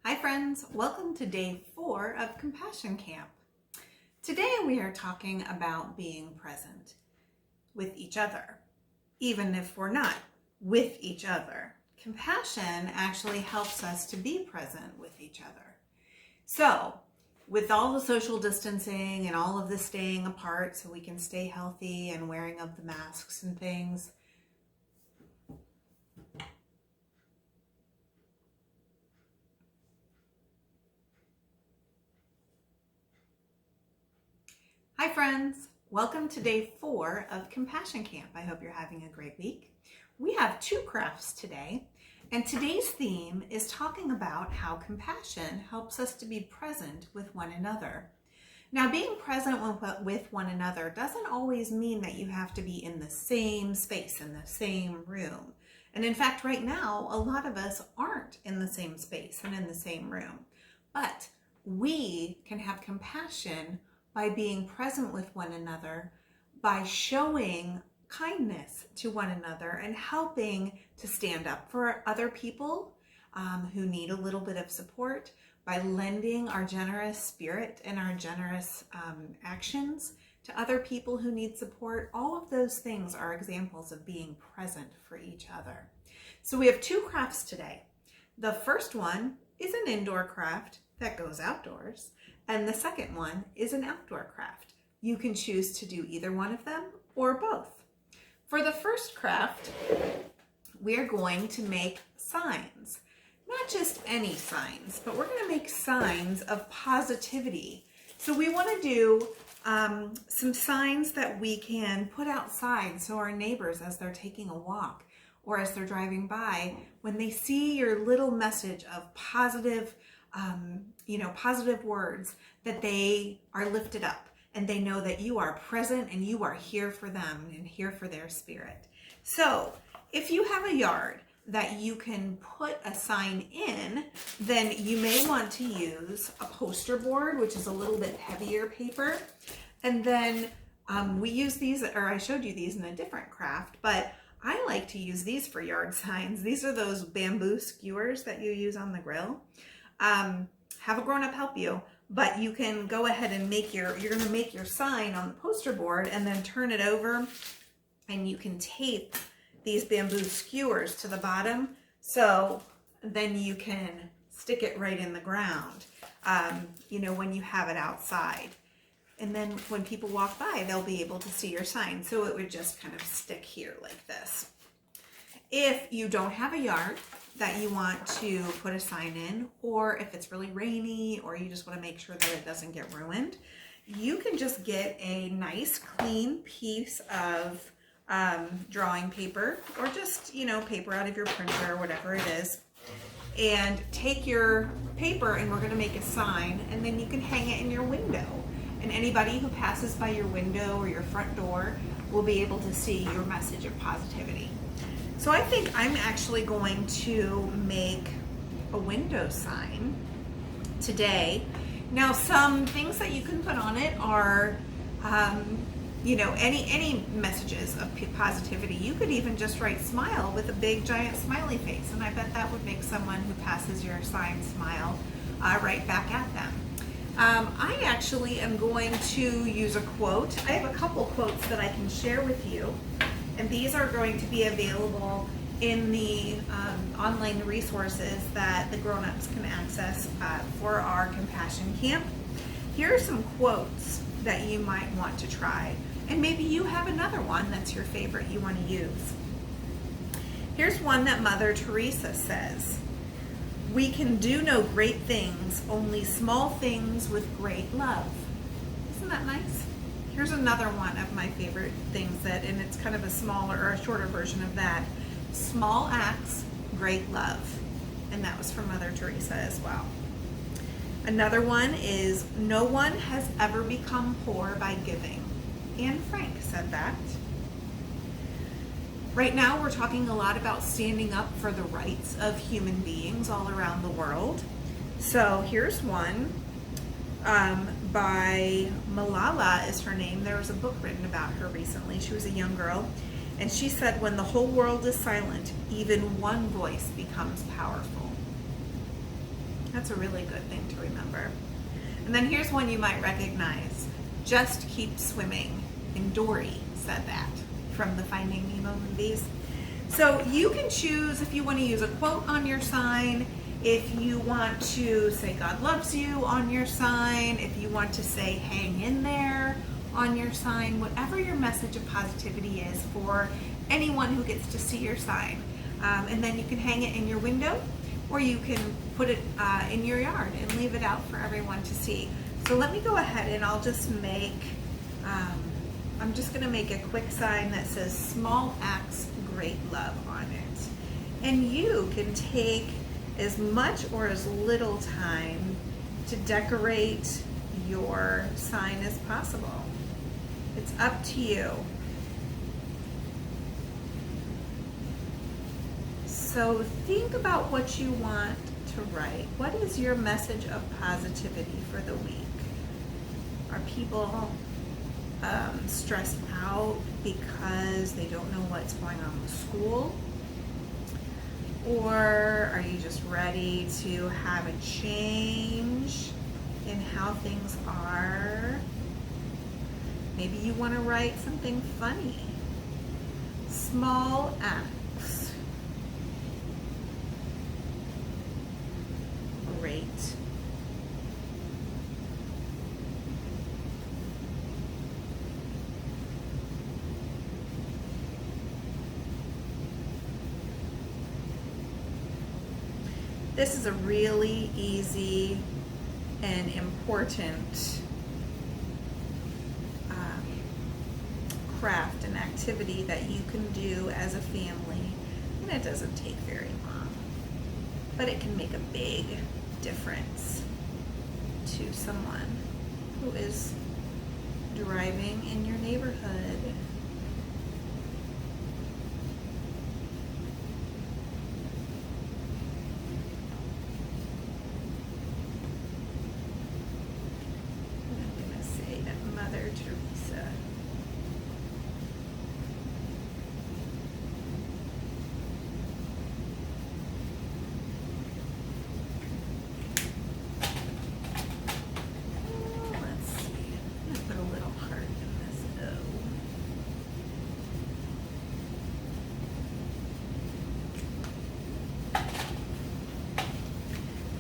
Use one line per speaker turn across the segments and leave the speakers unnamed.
Hi friends, welcome to day 4 of Compassion Camp. Today we are talking about being present with each other, even if we're not with each other. Compassion actually helps us to be present with each other. So, with all the social distancing and all of the staying apart so we can stay healthy and wearing of the masks and things, hi friends, welcome to day 4 of Compassion Camp. I hope you're having a great week. We have 2 crafts today, and today's theme is talking about how compassion helps us to be present with one another. Now, being present with one another doesn't always mean that you have to be in the same space, in the same room. And in fact, right now, a lot of us aren't in the same space and in the same room. But we can have compassion by being present with one another, by showing kindness to one another and helping to stand up for other people who need a little bit of support, by lending our generous spirit and our generous actions to other people who need support. All of those things are examples of being present for each other. So we have 2 crafts today. The first one is an indoor craft that goes outdoors, and the second one is an outdoor craft. You can choose to do either one of them or both. For the first craft, we're going to make signs. Not just any signs, but we're going to make signs of positivity. So we want to do some signs that we can put outside so our neighbors, as they're taking a walk or as they're driving by, when they see your little message of positive positive words, that they are lifted up and they know that you are present and you are here for them and here for their spirit. So if you have a yard that you can put a sign in, then you may want to use a poster board, which is a little bit heavier paper. And then we use these, or I showed you these in a different craft, but I like to use these for yard signs. These are those bamboo skewers that you use on the grill. Have a grown-up help you, but you can go ahead and you're going to make your sign on the poster board and then turn it over, and you can tape these bamboo skewers to the bottom, so then you can stick it right in the ground, when you have it outside. And then when people walk by, they'll be able to see your sign. So it would just kind of stick here like this. If you don't have a yard that you want to put a sign in, or if it's really rainy, or you just want to make sure that it doesn't get ruined, you can just get a nice clean piece of drawing paper, or just, paper out of your printer or whatever it is, and take your paper, and we're going to make a sign, and then you can hang it in your window. And anybody who passes by your window or your front door will be able to see your message of positivity. So I think I'm actually going to make a window sign today. Now, some things that you can put on it are, any messages of positivity. You could even just write smile with a big giant smiley face, and I bet that would make someone who passes your sign smile right back at them. I actually am going to use a quote. I have a couple quotes that I can share with you, and these are going to be available in the online resources that the grown-ups can access for our Compassion Camp. Here are some quotes that you might want to try, and maybe you have another one that's your favorite you want to use. Here's one that Mother Teresa says: "We can do no great things, only small things with great love." Isn't that nice? Here's another one of my favorite things and it's kind of a smaller or a shorter version of that. "Small acts, great love." And that was from Mother Teresa as well. Another one is, "No one has ever become poor by giving." Anne Frank said that. Right now, we're talking a lot about standing up for the rights of human beings all around the world. So here's one by Malala is her name. There was a book written about her recently. She was a young girl, and she said, "When the whole world is silent, even one voice becomes powerful." That's a really good thing to remember. And then here's one you might recognize. Just keep swimming. And Dory said that from the Finding Nemo movies. So you can choose if you want to use a quote on your sign, if you want to say God loves you on your sign, if you want to say hang in there on your sign, whatever your message of positivity is for anyone who gets to see your sign. And then you can hang it in your window, or you can put it in your yard and leave it out for everyone to see. So let me go ahead and I'll just make, I'm just gonna make a quick sign that says small acts, great love on it. And you can take as much or as little time to decorate your sign as possible. It's up to you. So think about what you want to write. What is your message of positivity for the week? Are people stressed out because they don't know what's going on with school? Or are you just ready to have a change in how things are? Maybe you want to write something funny. Small acts. Great. This is a really easy and important craft and activity that you can do as a family, and it doesn't take very long, but it can make a big difference to someone who is driving in your neighborhood. I'm going to say that Mother Teresa.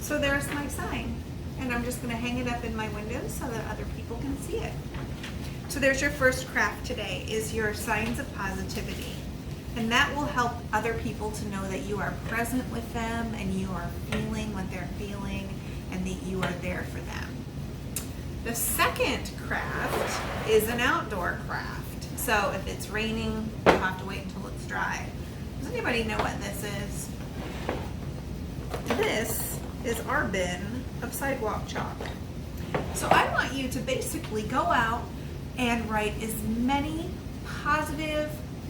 So there's my sign, and I'm just going to hang it up in my window so that other people can see it. So there's your first craft today, is your signs of positivity. And that will help other people to know that you are present with them and you are feeling what they're feeling and that you are there for them. The second craft is an outdoor craft. So if it's raining, you'll have to wait until it's dry. Does anybody know what this is? This is our bin of sidewalk chalk. So I want you to basically go out and write as many positive,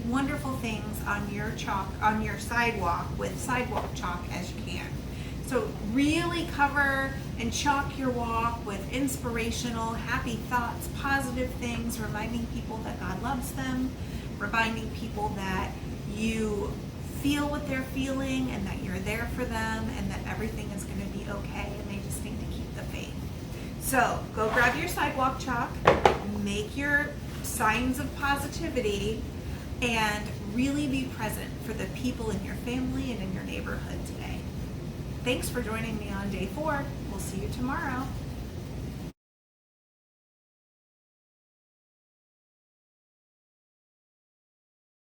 wonderful things on your chalk, on your sidewalk with sidewalk chalk as you can. So really cover and chalk your walk with inspirational, happy thoughts, positive things, reminding people that God loves them, reminding people that you feel what they're feeling and that you're there for them and that everything is going to be okay and they just need to keep the faith. So go grab your sidewalk chalk, make your signs of positivity, and really be present for the people in your family and in your neighborhood today. Thanks for joining me on day 4. We'll see you tomorrow.